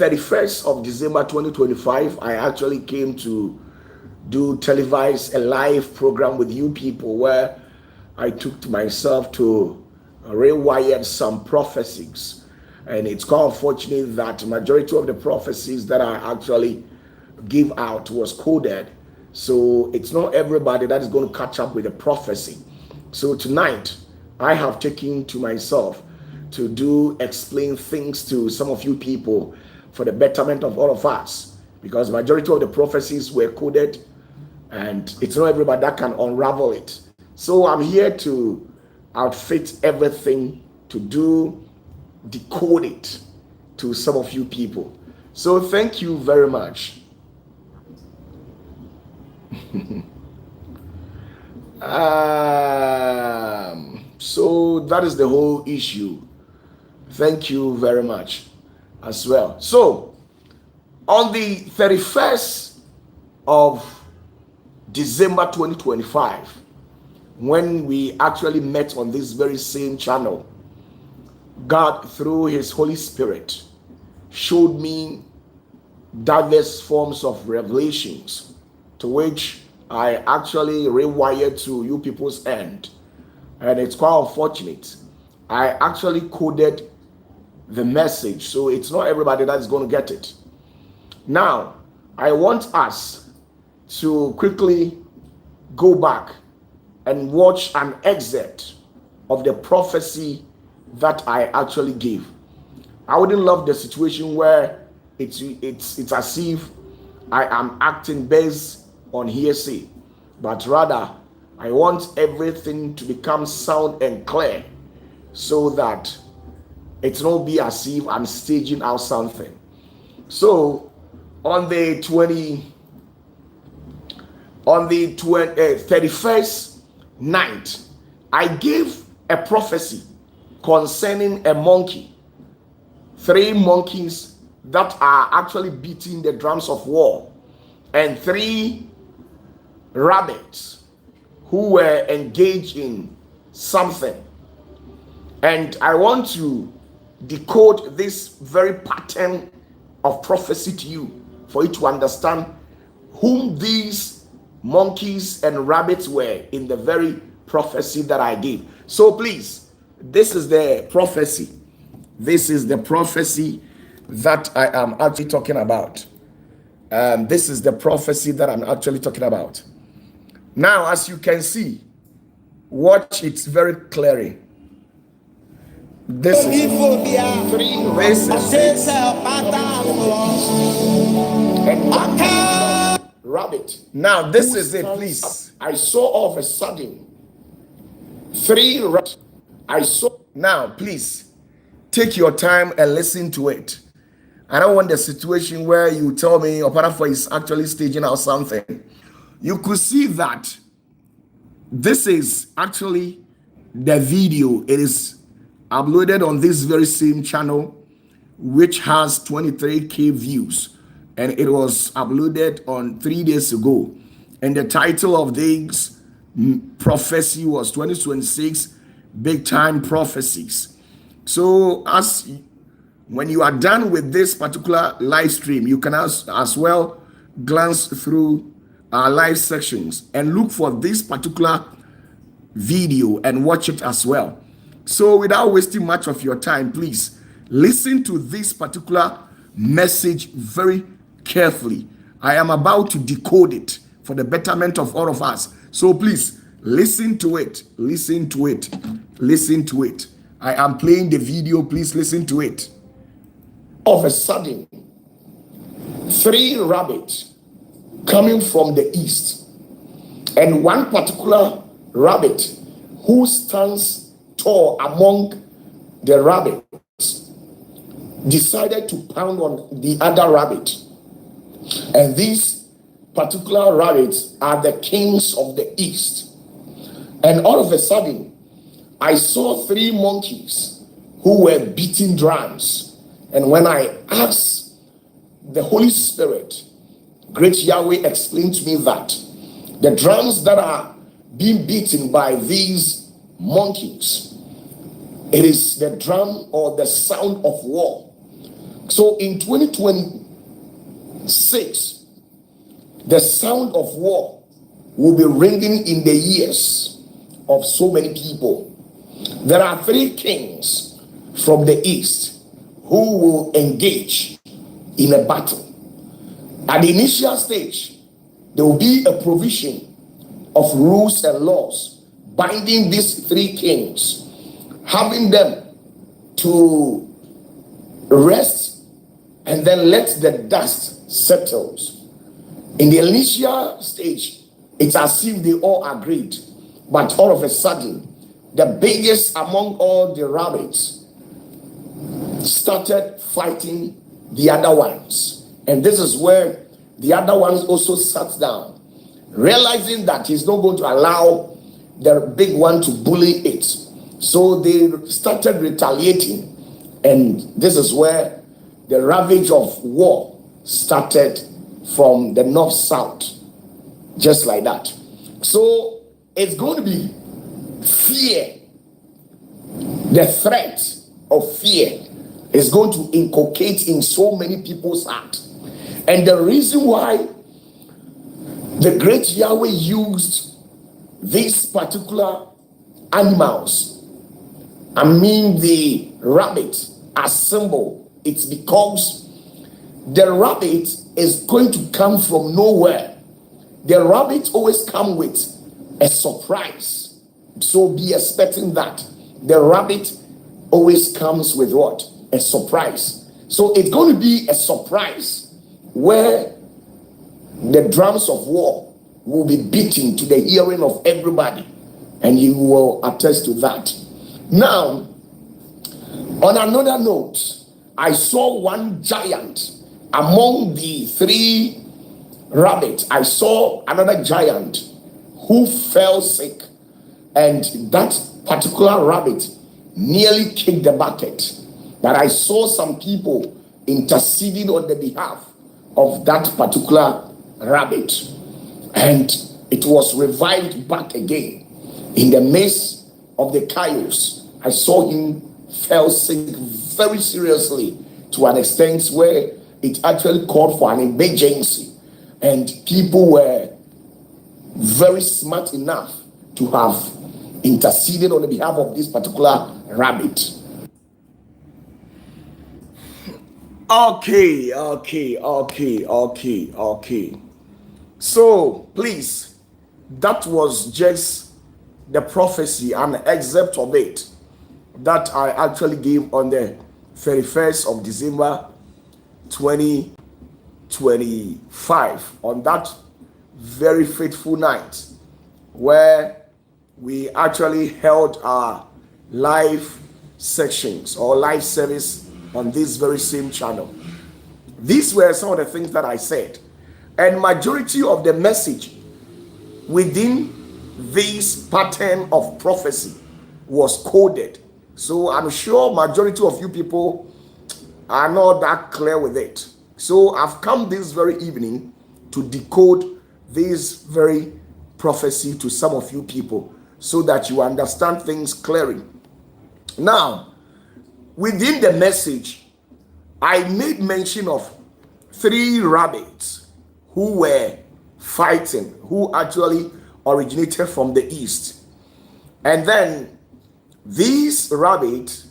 31st of December 2025, I actually came to do televise a live program with you people where I took to myself to rewire some prophecies. And it's quite unfortunate that majority of the prophecies that I actually give out was coded. So it's not everybody that is going to catch up with the prophecy. So tonight, I have taken to myself to explain things to some of you people for the betterment of all of us, because majority of the prophecies were coded and it's not everybody that can unravel it. So I'm here to outfit everything to decode it to some of you people. So thank you very much. So that is the whole issue. Thank you very much as well. So on the 31st of December 2025, when we actually met on this very same channel, God, through his Holy Spirit, showed me diverse forms of revelations, to which I actually rewired to you people's end. And it's quite unfortunate. I actually coded the message, so it's not everybody that's going to get it. Now, I want us to quickly go back and watch an excerpt of the prophecy that I actually gave. I wouldn't love the situation where it's as if I am acting based on hearsay, but rather I want everything to become sound and clear, so that it's not be as if I'm staging out something. So on the 31st night, I gave a prophecy concerning a monkey, 3 monkeys that are actually beating the drums of war, and 3 rabbits who were engaged in something. And I want to decode this very pattern of prophecy to you, for you to understand whom these monkeys and rabbits were in the very prophecy that I gave. So please, this is the prophecy. This is the prophecy that I am actually talking about. This is the prophecy that I'm actually talking about. Now, as you can see, watch it very clearly. This is 3 races and 1 rabbit. Now, this is it, please. I saw all of a sudden 3 rabbits. I saw. Now, please take your time and listen to it. I don't want the situation where you tell me OPATAFUOR is actually staging out something. You could see that this is actually the video. It is uploaded on this very same channel, which has 23k views, and it was uploaded on 3 days ago. And the title of this prophecy was 2026 Big Time Prophecies. So when you are done with this particular live stream, you can as well glance through our live sections and look for this particular video and watch it as well. So without wasting much of your time, please listen to this particular message very carefully. I am about to decode it for the betterment of all of us. So please listen to it. Listen to it. Listen to it. I am playing the video. Please listen to it. All of a sudden, 3 rabbits coming from the east, and 1 particular rabbit who stands tall among the rabbits decided to pound on the other rabbit. And these particular rabbits are the kings of the east. And all of a sudden, I saw 3 monkeys who were beating drums. And when I asked the Holy Spirit, great Yahweh explained to me that the drums that are being beaten by these monkeys, it is the drum or the sound of war. So in 2026, the sound of war will be ringing in the ears of so many people. There are three kings from the east who will engage in a battle. At the initial stage, there will be a provision of rules and laws binding these three kings, having them to rest and then let the dust settle. In the initial stage, it's as if they all agreed, but all of a sudden, the biggest among all the rabbits started fighting the other ones. And this is where the other ones also sat down, realizing that he's not going to allow the big one to bully it. So they started retaliating. And this is where the ravage of war started from the north-south, just like that. So it's going to be fear. The threat of fear is going to inculcate in so many people's heart. And the reason why the great Yahweh used these particular animals, I mean the rabbit, as symbol, it's because the rabbit is going to come from nowhere. The rabbit always come with a surprise. So be expecting that. The rabbit always comes with what? A surprise. So it's going to be a surprise where the drums of war will be beating to the hearing of everybody. And you will attest to that. Now, on another note, I saw one giant among the three rabbits. I saw another giant who fell sick, and that particular rabbit nearly kicked the bucket. But I saw some people interceding on the behalf of that particular rabbit, and it was revived back again. In the midst of the chaos, I saw him fell sick very seriously, to an extent where it actually called for an emergency, and people were very smart enough to have interceded on the behalf of this particular rabbit. Okay. So please, that was just the prophecy, an excerpt of it that I actually gave on the 31st of December 2025, on that very fateful night where we actually held our live sections or live service on this very same channel. These were some of the things that I said, and majority of the message within this pattern of prophecy was coded. So I'm sure majority of you people are not that clear with it. So I've come this very evening to decode this very prophecy to some of you people so that you understand things clearly. Now, within the message, I made mention of three rabbits who were fighting, who actually originated from the east. And then these rabbits,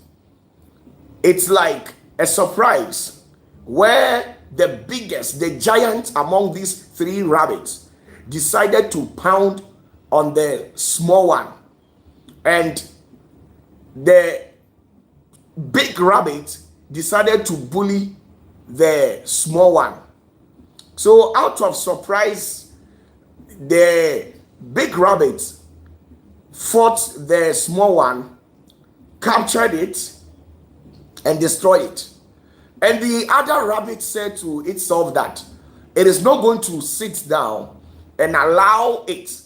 it's like a surprise where the biggest, the giant among these three rabbits decided to pound on the small one, and the big rabbit decided to bully the small one. So out of surprise, the big rabbit fought the small one, captured it, and destroyed it. And the other rabbit said to itself that it is not going to sit down and allow it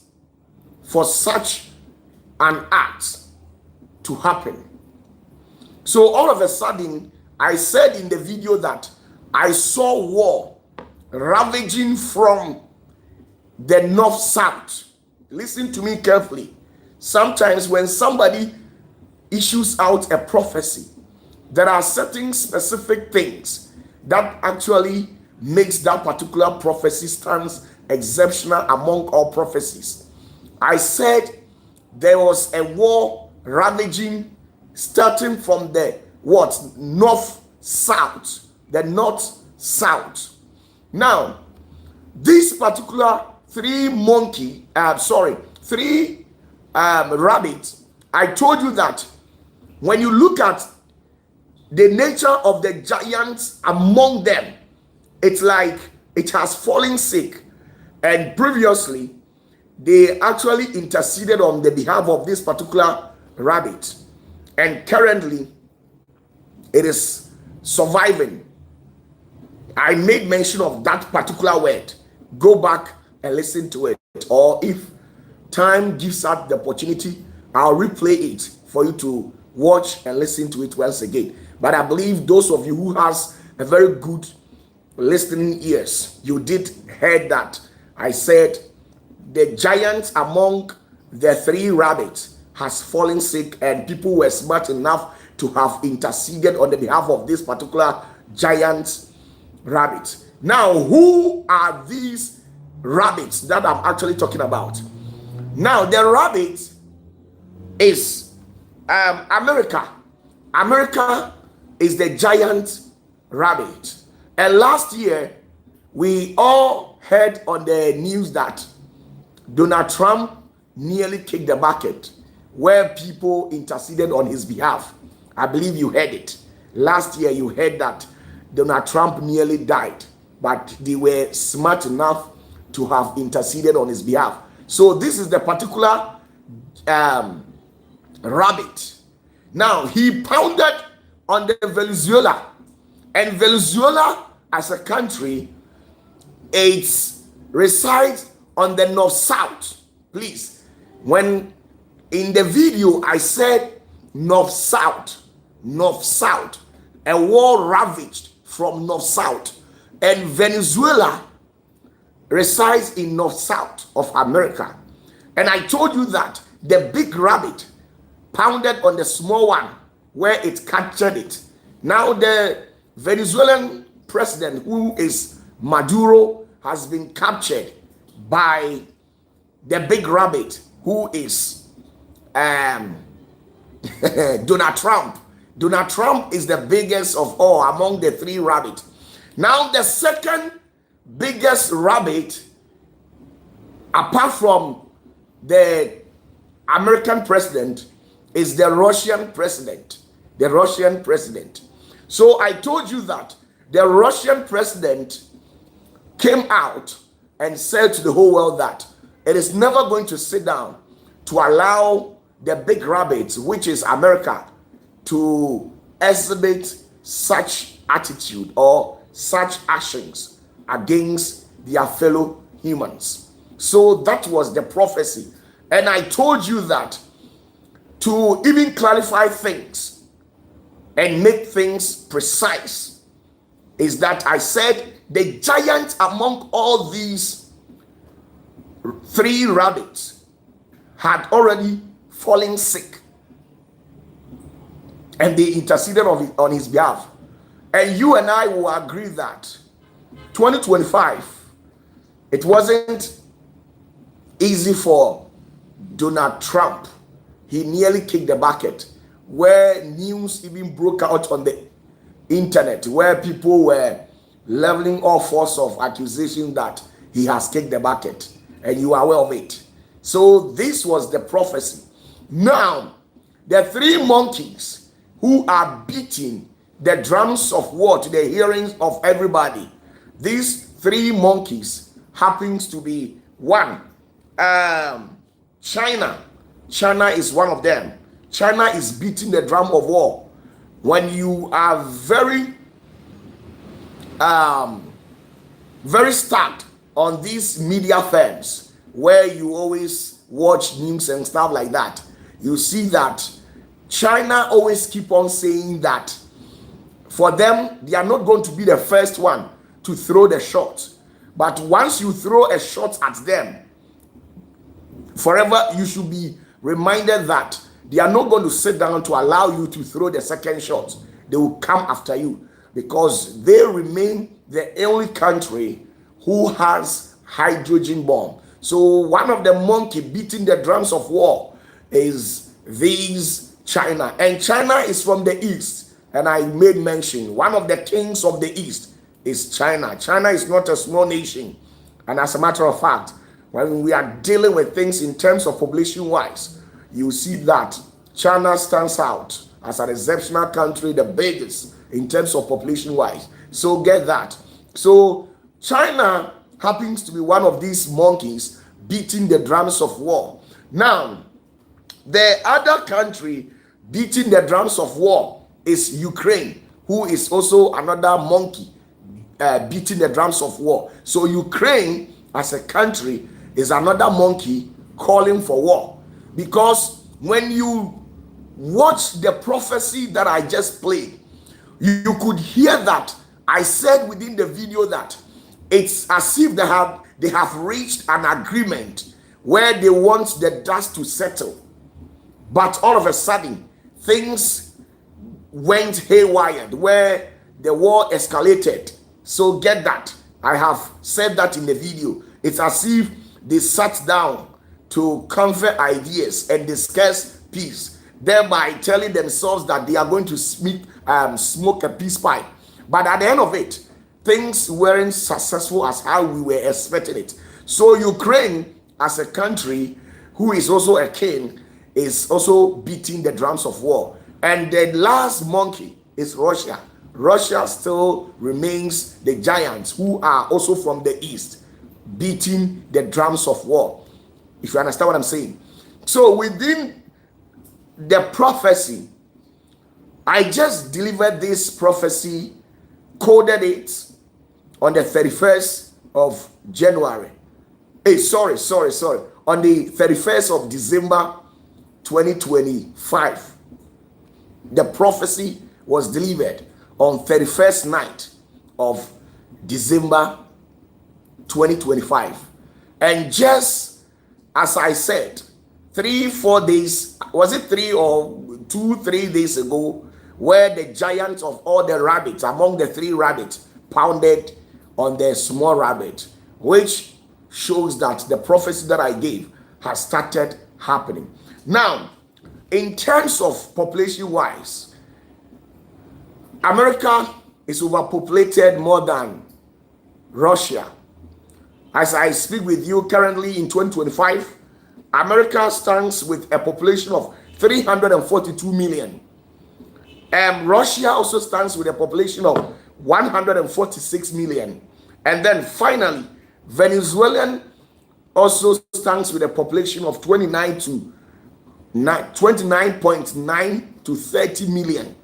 for such an act to happen. So all of a sudden, I said in the video that I saw war ravaging from the north-south. Listen to me carefully. Sometimes when somebody issues out a prophecy, there are certain specific things that actually makes that particular prophecy stands exceptional among all prophecies. I said there was a war ravaging, starting from the north south, the north south. Now, this particular three rabbits, I told you that when you look at the nature of the giants among them, it's like it has fallen sick. And previously, they actually interceded on the behalf of this particular rabbit. And currently, it is surviving. I made mention of that particular word. Go back and listen to it. Or if time gives us the opportunity, I'll replay it for you to watch and listen to it once again. But I believe those of you who has a very good listening ears, you did hear that I said the giant among the three rabbits has fallen sick, and people were smart enough to have interceded on the behalf of this particular giant rabbit. Now, who are these rabbits that I'm actually talking about? Now, the rabbit is America. America is the giant rabbit. And last year, we all heard on the news that Donald Trump nearly kicked the bucket, where people interceded on his behalf. I believe you heard it. Last year, you heard that Donald Trump nearly died, but they were smart enough to have interceded on his behalf. So this is the particular rabbit. Now, he pounded on the Venezuela. And Venezuela, as a country, it resides on the north-south. Please, when in the video I said north-south, a war ravaged from north-south. And Venezuela resides in north-south of America. And I told you that the big rabbit pounded on the small one where it captured it. Now the Venezuelan president, who is Maduro, has been captured by the big rabbit, who is Donald Trump. Donald Trump is the biggest of all among the three rabbits. Now the second biggest rabbit, apart from the American president, is the Russian president. The Russian president. So I told you that the Russian president came out and said to the whole world that it is never going to sit down to allow the big rabbits, which is America, to exhibit such attitude or such actions against their fellow humans. So that was the prophecy. And I told you that to even clarify things and make things precise is that I said the giant among all these three rabbits had already fallen sick, and they interceded on his behalf. And you and I will agree that 2025, it wasn't easy for Donald Trump. He nearly kicked the bucket, where news even broke out on the internet, where people were leveling all sorts of accusations that he has kicked the bucket, and you are aware of it. So this was the prophecy. Now, the three monkeys who are beating the drums of war to the hearings of everybody, these three monkeys happens to be one, China. China is one of them. China is beating the drum of war. When you are very stuck on these media firms where you always watch news and stuff like that, you see that China always keep on saying that for them, they are not going to be the first one to throw the shot. But once you throw a shot at them, forever you should be reminded that they are not going to sit down to allow you to throw the second shot. They will come after you. because they remain the only country who has hydrogen bomb. So one of the monkey beating the drums of war is this China. And China is from the east. And I made mention, one of the kings of the east is China. China is not a small nation. And as a matter of fact, when we are dealing with things in terms of population wise, you see that China stands out as an exceptional country, the biggest in terms of population wise. So get that. So China happens to be one of these monkeys beating the drums of war. Now, the other country beating the drums of war is Ukraine, who is also another monkey beating the drums of war. So Ukraine as a country is another monkey calling for war. Because when you watch the prophecy that I just played, you could hear that I said within the video that it's as if they have reached an agreement where they want the dust to settle. But all of a sudden, things went haywire where the war escalated. So get that. I have said that in the video. It's as if they sat down to convey ideas and discuss peace, thereby telling themselves that they are going to smoke a peace pipe. But at the end of it, things weren't successful as how we were expecting it. So Ukraine, as a country who is also a king, is also beating the drums of war. And the last monkey is Russia. Russia still remains the giants who are also from the east, beating the drums of war. If you understand what I'm saying. So within the prophecy, I just delivered this prophecy, coded it on the 31st of January. Sorry. On the 31st of December 2025. The prophecy was delivered on 31st night of December 2025. And just as I said, 3-4 days, was it 3 days ago, where the giant of all the rabbits, among the 3 rabbits, pounded on the small rabbit, which shows that the prophecy that I gave has started happening. Now, in terms of population wise, America is overpopulated more than Russia. As I speak with you currently in 2025, America stands with a population of 342 million. And Russia also stands with a population of 146 million. And then finally, Venezuela also stands with a population of 29.9 to 30 million.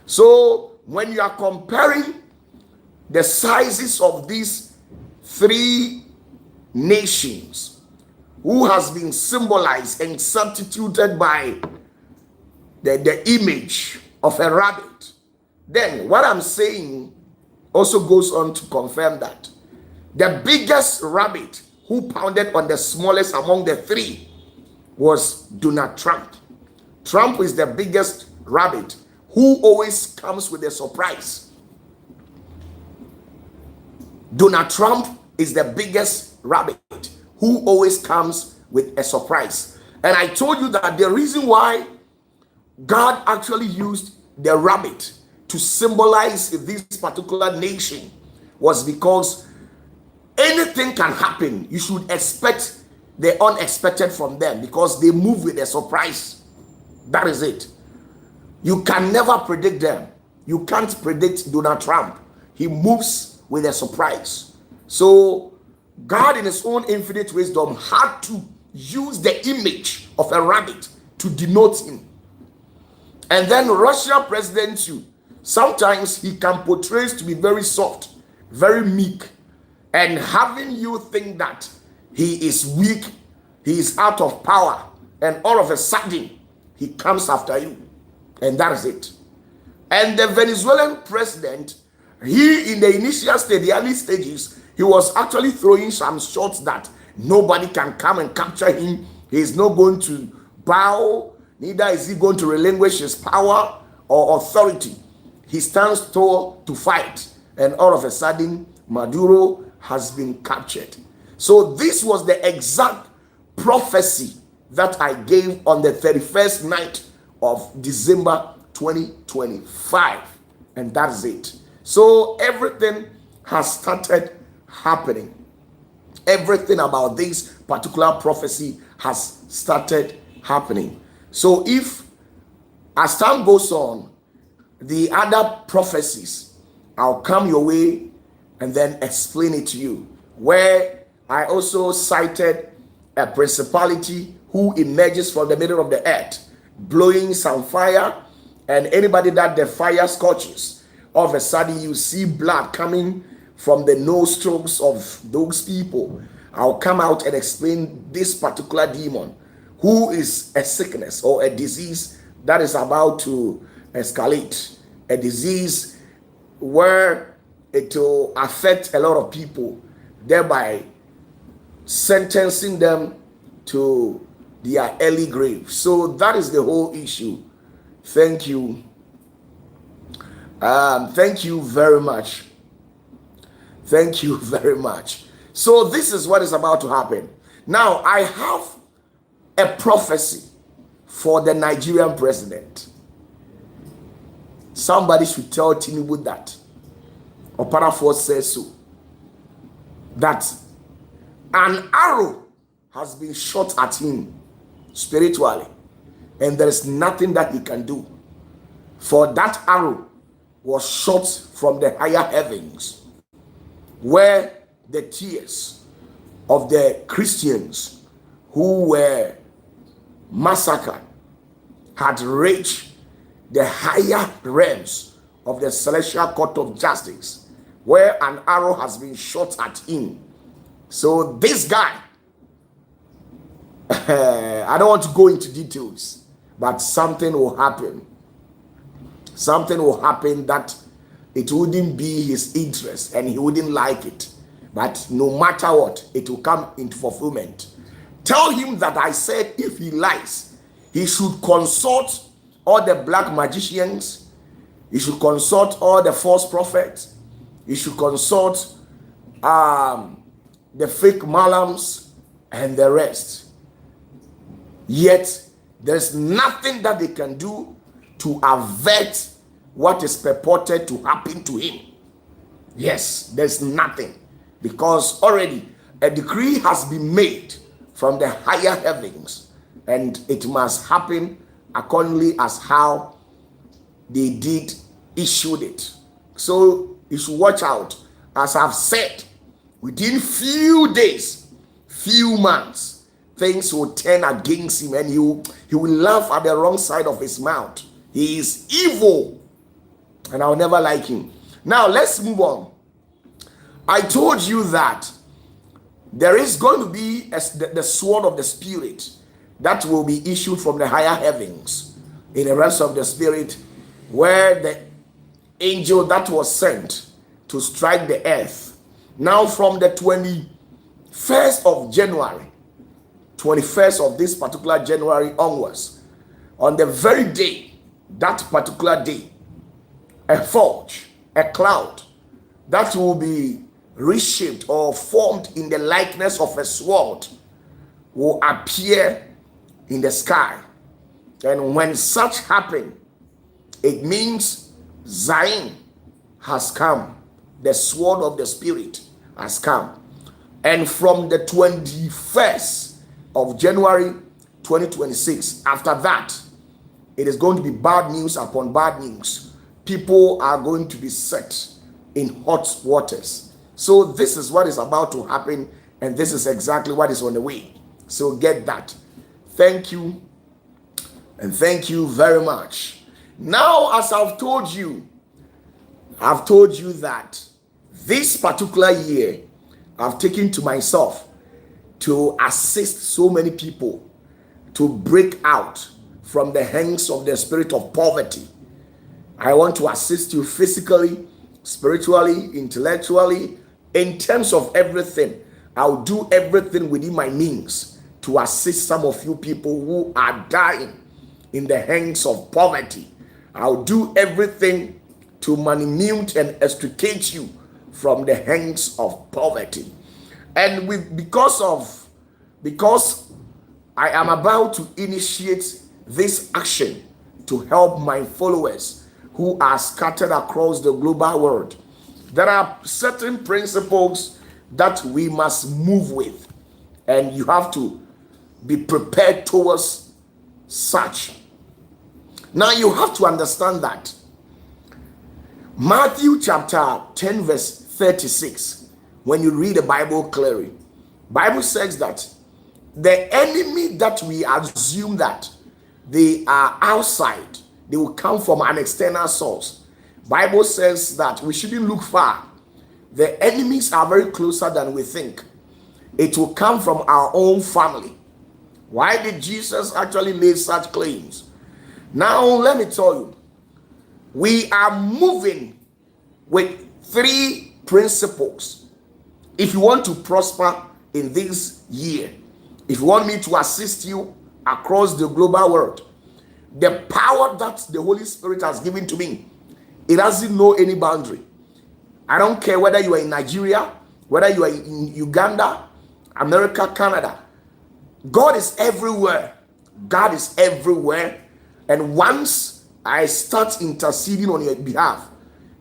So when you are comparing the sizes of these 3 nations who has been symbolized and substituted by the image of a rabbit, then what I'm saying also goes on to confirm that the biggest rabbit who pounded on the smallest among the 3 was Donald Trump. Trump is the biggest rabbit who always comes with a surprise. Donald Trump is the biggest rabbit who always comes with a surprise. And I told you that the reason why God actually used the rabbit to symbolize this particular nation was because anything can happen. You should expect the unexpected from them because they move with a surprise. That is it. You can never predict them. You can't predict Donald Trump. He moves with a surprise. So God in his own infinite wisdom had to use the image of a rabbit to denote him. And then Russia president too, sometimes he can portray to be very soft, very meek, and having you think that he is weak, he is out of power, and all of a sudden he comes after you. And that is it. And the Venezuelan president, he in the initial stage, the early stages, he was actually throwing some shots that nobody can come and capture him. He is not going to bow, neither is he going to relinquish his power or authority. he stands tall to fight, and all of a sudden Maduro has been captured. So this was the exact prophecy that I gave on the 31st night of December 2025, and that's it. So everything has started happening. Everything about this particular prophecy has started happening. So if as time goes on, the other prophecies, I'll come your way and then explain it to you, where I also cited a principality who emerges from the middle of the earth, blowing some fire, and anybody that the fire scorches, all of a sudden you see blood coming from the nostrils of those people. I'll come out and explain this particular demon, who is a sickness or a disease that is about to escalate, a disease where it will affect a lot of people, thereby sentencing them to their early grave. So that is the whole issue. Thank you. Thank you very much. Thank you very much. So this is what is about to happen. Now I have a prophecy for the Nigerian president. Somebody should tell Tinubu that. OPATAFUOR says so. That an arrow has been shot at him spiritually, and there is nothing that he can do. For that arrow was shot from the higher heavens, where the tears of the Christians who were massacred had reached the higher realms of the celestial court of justice, where an arrow has been shot at him. So this guy, I don't want to go into details, but something will happen. Something will happen that it wouldn't be his interest and he wouldn't like it. But no matter what, it will come into fulfillment. Tell him that I said if he lies, he should consult all the black magicians. He should consult all the false prophets. He should consult the fake malams and the rest. Yet, there's nothing that they can do to avert what is purported to happen to him. Yes, there's nothing. Because already a decree has been made from the higher heavens, and it must happen accordingly as how they did issued it. So you should watch out. As I've said, within few days, few months, things will turn against him, and he will laugh at the wrong side of his mouth. He is evil, and I'll never like him. Now let's move on. I told you that there is going to be the sword of the spirit that will be issued from the higher heavens in the rest of the spirit, where the angel that was sent to strike the earth. Now from the 21st of January, 21st of this particular January onwards, on the very day, that particular day, a forge, a cloud that will be reshaped or formed in the likeness of a sword will appear in the sky. And when such happen, it means Zion has come. The sword of the spirit has come. And from the 21st of January 2026, after that, it is going to be bad news upon bad news. People are going to be set in hot waters. So this is what is about to happen, and this is exactly what is on the way. So get that. Thank you, and thank you very much. Now, as I've told you that this particular year, I've taken to myself to assist so many people to break out from the hands of the spirit of poverty. I want to assist you physically, spiritually, intellectually, in terms of everything. I'll do everything within my means to assist some of you people who are dying in the hands of poverty. I'll do everything to manumute and extricate you from the hands of poverty. And because I am about to initiate this action to help my followers who are scattered across the global world, there are certain principles that we must move with, and you have to be prepared towards such. Now you have to understand that Matthew chapter 10 verse 36, when you read the Bible clearly, Bible says that the enemy that we assume that they are outside, they will come from an external source. Bible says that we shouldn't look far. The enemies are very closer than we think. It will come from our own family. Why did Jesus actually make such claims? Now let me tell you, we are moving with 3 principles. If you want to prosper in this year, if you want me to assist you across the global world, the power that the Holy Spirit has given to me, it doesn't know any boundary. I don't care whether you are in Nigeria, whether you are in Uganda, America, Canada. God is everywhere. God is everywhere. And once I start interceding on your behalf,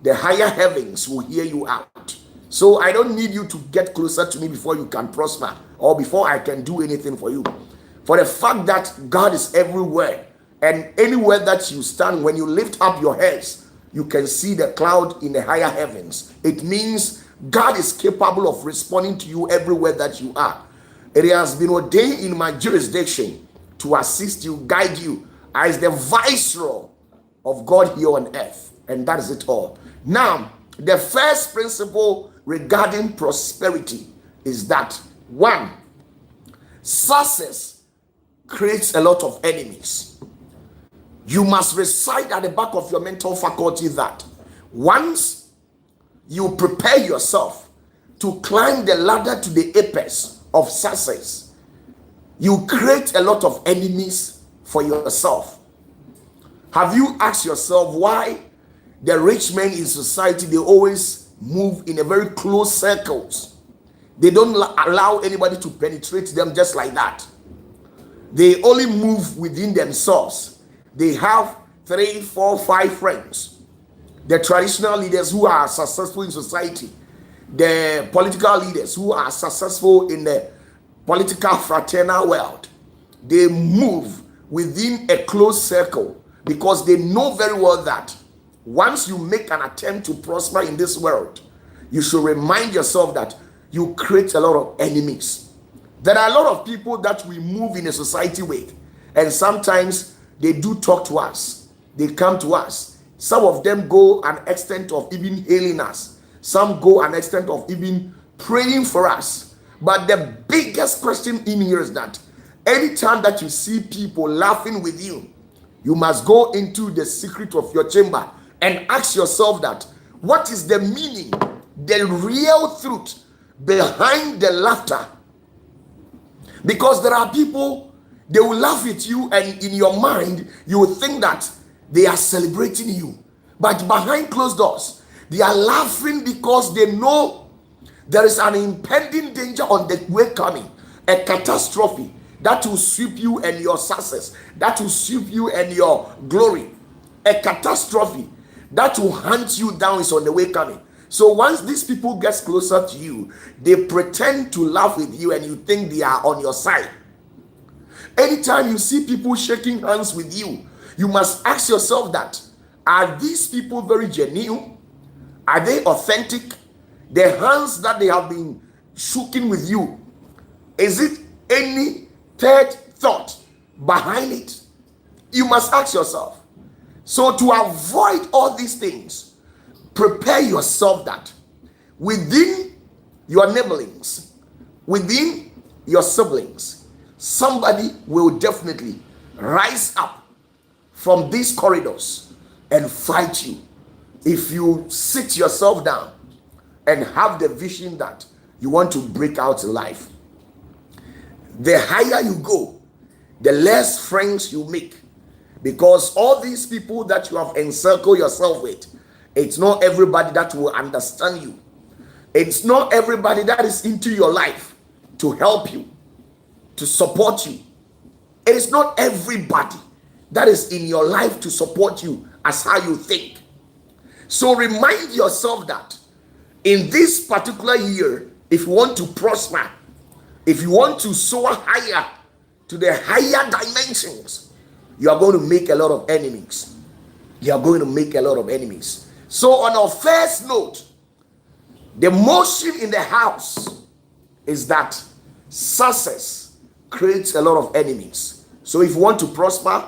the higher heavens will hear you out. So I don't need you to get closer to me before you can prosper or before I can do anything for you. For the fact that God is everywhere, and anywhere that you stand, when you lift up your heads, you can see the cloud in the higher heavens. It means God is capable of responding to you everywhere that you are. It has been ordained in my jurisdiction to assist you, guide you as the viceroy of God here on earth. And that is it all. Now, the first principle regarding prosperity is that 1, success creates a lot of enemies. You must recite at the back of your mental faculty that once you prepare yourself to climb the ladder to the apex of success, you create a lot of enemies for yourself. Have you asked yourself why the rich men in society, they always move in a very close circles? They don't allow anybody to penetrate them just like that. They only move within themselves. They have 3, 4, 5 friends. The traditional leaders who are successful in society, the political leaders who are successful in the political fraternal world, they move within a closed circle because they know very well that once you make an attempt to prosper in this world, you should remind yourself that you create a lot of enemies. There are a lot of people that we move in a society with, and sometimes they do talk to us. They come to us. Some of them go an extent of even hailing us. Some go an extent of even praying for us. But the biggest question in here is that anytime that you see people laughing with you, you must go into the secret of your chamber and ask yourself that, what is the meaning, the real truth behind the laughter? Because there are people, they will laugh at you, and in your mind, you will think that they are celebrating you. But behind closed doors, they are laughing because they know there is an impending danger on the way coming, a catastrophe that will sweep you and your success, that will sweep you and your glory. A catastrophe that will hunt you down is on the way coming. So once these people get closer to you, they pretend to laugh with you and you think they are on your side. Anytime you see people shaking hands with you, you must ask yourself that, are these people very genuine? Are they authentic? The hands that they have been shaking with you, is it any third thought behind it? You must ask yourself. So to avoid all these things, prepare yourself that within your neighborlings, within your siblings, somebody will definitely rise up from these corridors and fight you. If you sit yourself down and have the vision that you want to break out in life, the higher you go, the less friends you make. Because all these people that you have encircled yourself with, It's not everybody that will understand you. It's not everybody that is into your life to help you, to support you. It is not everybody that is in your life to support you as how you think. So remind yourself that in this particular year, if you want to prosper, if you want to soar higher to the higher dimensions, you are going to make a lot of enemies. You are going to make a lot of enemies. So on our first note, the motion in the house is that success creates a lot of enemies. So if you want to prosper,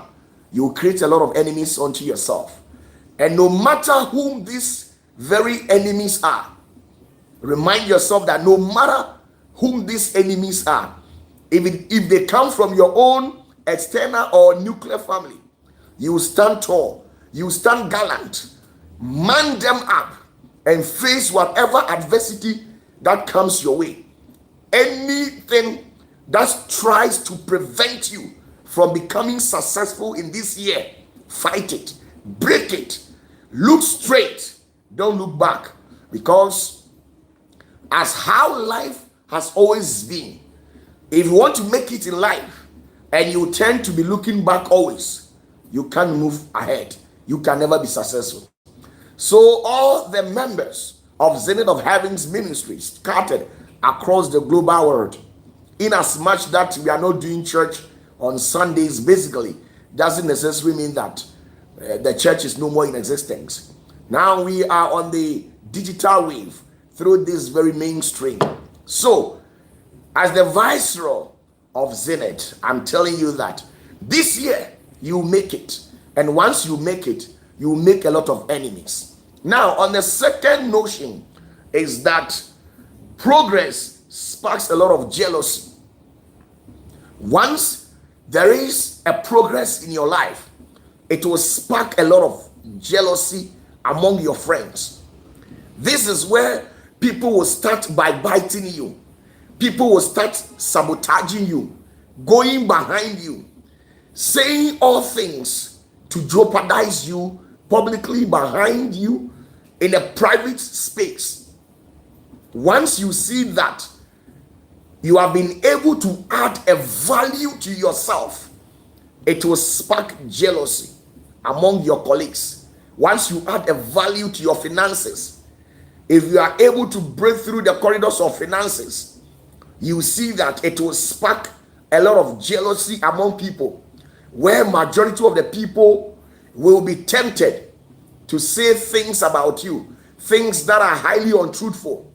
you will create a lot of enemies unto yourself. And no matter whom these very enemies are, remind yourself that no matter whom these enemies are, if they come from your own external or nuclear family, you will stand tall, you will stand gallant, man them up, and face whatever adversity that comes your way. Anything that tries to prevent you from becoming successful in this year, fight it, break it, look straight, don't look back. Because as how life has always been, if you want to make it in life and you tend to be looking back always, you can't move ahead. You can never be successful. So all the members of Zenith of Heaven's ministry scattered across the global world, in as much that we are not doing church on Sundays, basically doesn't necessarily mean that the church is no more in existence. Now we are on the digital wave through this very mainstream. So as the viceroy of Zenith, I'm telling you that this year you make it, and once you make it, you make a lot of enemies. Now on the second notion is that progress sparks a lot of jealousy. Once there is a progress in your life, it will spark a lot of jealousy among your friends. This is where people will start by biting you. People will start sabotaging you, going behind you, saying all things to jeopardize you publicly behind you in a private space. Once you see that you have been able to add a value to yourself, it will spark jealousy among your colleagues. Once you add a value to your finances, if you are able to break through the corridors of finances, you see that it will spark a lot of jealousy among people, where majority of the people will be tempted to say things about you, things that are highly untruthful.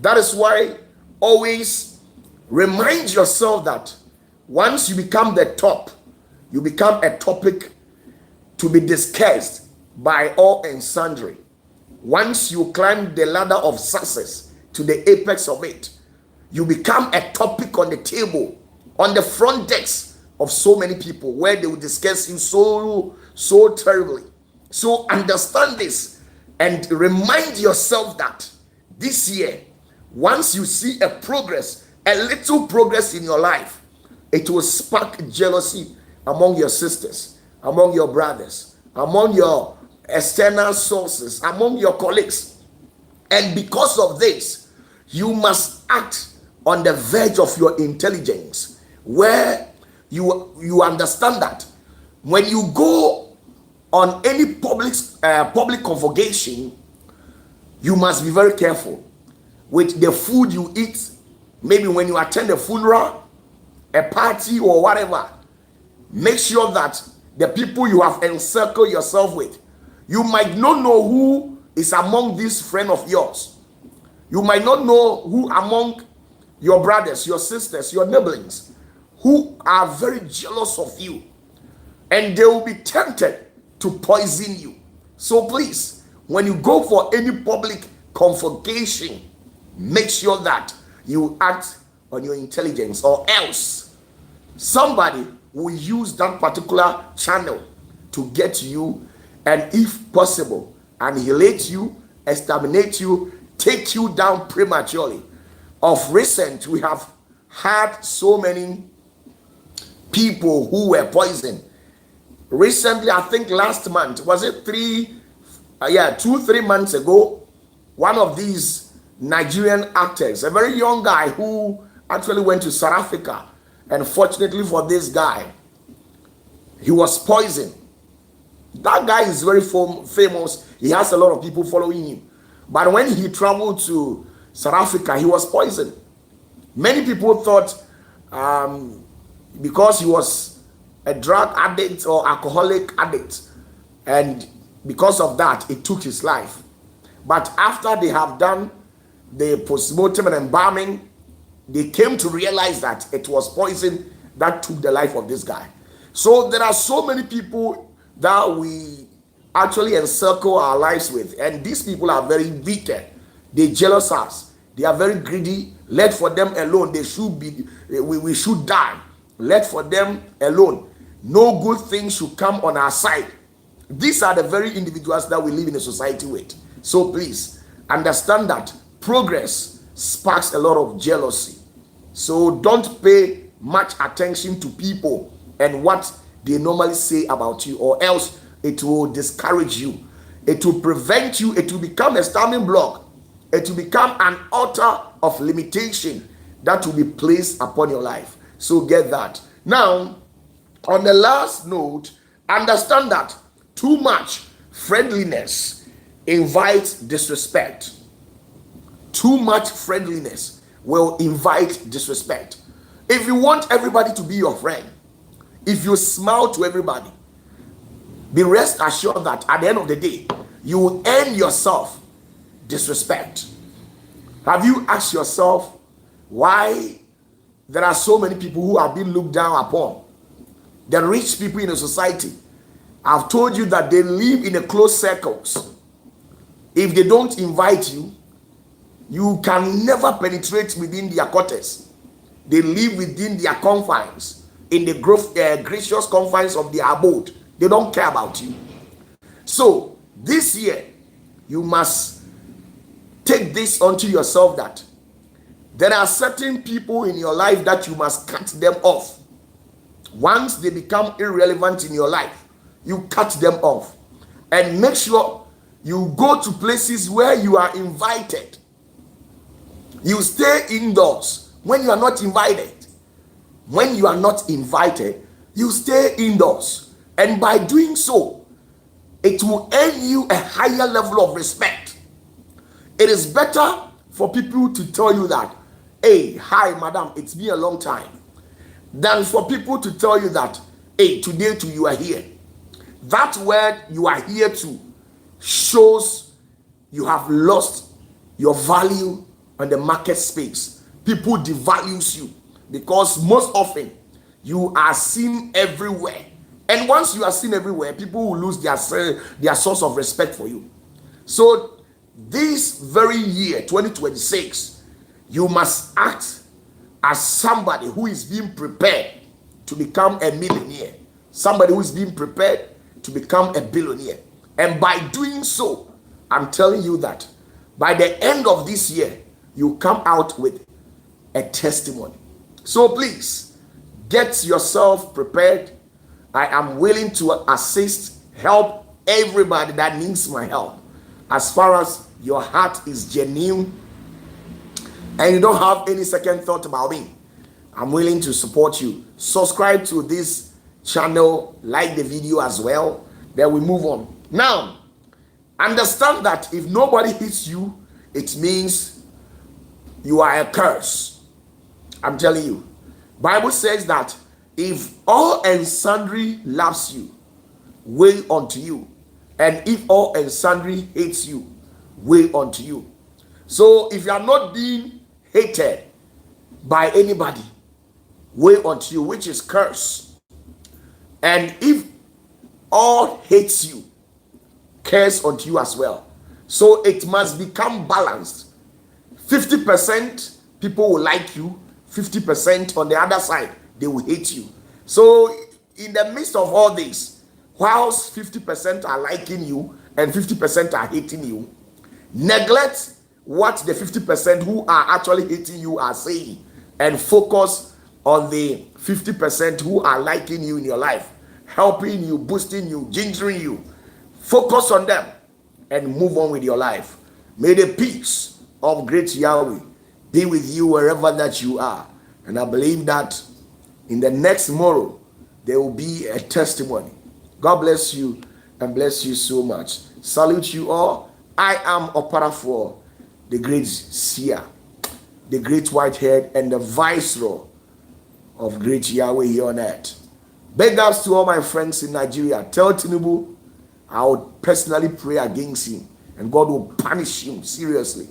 That is why always remind yourself that once you become the top, you become a topic to be discussed by all and sundry. Once you climb the ladder of success to the apex of it, you become a topic on the table, on the front decks of so many people, where they will discuss you so terribly. So understand this and remind yourself that this year, once you see a progress, a little progress in your life, it will spark jealousy among your sisters, among your brothers, among your external sources, among your colleagues. And because of this, you must act on the verge of your intelligence, where you understand that when you go on any public convocation, you must be very careful with the food you eat. Maybe when you attend a funeral, a party, or whatever, make sure that the people you have encircled yourself with, you might not know who is among these friends of yours. You might not know who among your brothers, your sisters, your neighborings, who are very jealous of you, and they will be tempted to poison you. So please, when you go for any public convocation, make sure that you act on your intelligence, or else somebody will use that particular channel to get to you, and if possible, annihilate you, exterminate you, take you down prematurely. Of recent, we have had so many people who were poisoned. Recently, I think last month, was it yeah, 2-3 months ago, one of these Nigerian actors, a very young guy who actually went to South Africa, and fortunately for this guy, he was poisoned. That guy is very famous. He has a lot of people following him. But when he traveled to South Africa, he was poisoned. Many people thought because he was a drug addict or alcoholic addict, and because of that, it took his life. But after they have done the postmortem and embalming, they came to realize that it was poison that took the life of this guy. So there are so many people that we actually encircle our lives with, and these people are very wicked. They jealous us. They are very greedy. Let for them alone. They should be. We should die. Let for them alone. No good thing should come on our side. These are the very individuals that we live in a society with. So please understand that progress sparks a lot of jealousy. So don't pay much attention to people and what they normally say about you, or else it will discourage you. It will prevent you. It will become a stumbling block. It will become an altar of limitation that will be placed upon your life. So get that. Now, on the last note, understand that too much friendliness invites disrespect. Too much friendliness will invite disrespect. If you want everybody to be your friend, if you smile to everybody, be rest assured that at the end of the day, you will earn yourself disrespect. Have you asked yourself why there are so many people who are being looked down upon? The rich people in a society, I've told you that they live in a closed circles. If they don't invite you, you can never penetrate within their quarters. They live within their confines, in the gracious confines of their abode. They don't care about you. So this year, you must take this onto yourself that there are certain people in your life that you must cut them off. Once they become irrelevant in your life, you cut them off. And make sure you go to places where you are invited. You stay indoors when you are not invited. When you are not invited, you stay indoors. And by doing so, it will earn you a higher level of respect. It is better for people to tell you that, hey, hi, madam, it's been a long time, than for people to tell you that, hey, today too you are here. That word you are here to shows you have lost your value on the market space. People devalues you because most often you are seen everywhere. And once you are seen everywhere, people will lose their source of respect for you. So this very year, 2026, you must act as somebody who is being prepared to become a millionaire. Somebody who is being prepared to become a billionaire. And by doing so, I'm telling you that by the end of this year, you come out with a testimony. So please, get yourself prepared. I am willing to assist, help everybody that needs my help. As far as your heart is genuine and you don't have any second thought about me, I'm willing to support you. Subscribe to this channel, like the video as well. Then we move on. Now, understand that if nobody hits you, it means you are a curse. I'm telling you. Bible says that if all and sundry loves you, woe unto you. And if all and sundry hates you, woe unto you. So if you are not being hated by anybody, woe unto you, which is curse. And if all hates you, curse unto you as well. So it must become balanced. 50% people will like you, 50% on the other side, they will hate you. So in the midst of all this, whilst 50% are liking you and 50% are hating you, neglect what the 50% who are actually hating you are saying and focus on the 50% who are liking you in your life, helping you, boosting you, gingering you. Focus on them. and move on with your life. May the peace of great Yahweh be with you wherever that you are. And I believe that in the next tomorrow, there will be a testimony. God bless you and bless you so much. Salute you all. I am OPATAFUOR, the great seer, the great white head, and the viceroy of great Yahweh here on earth. Big ups to all my friends in Nigeria. Tell Tinubu I will personally pray against him, and God will punish him seriously.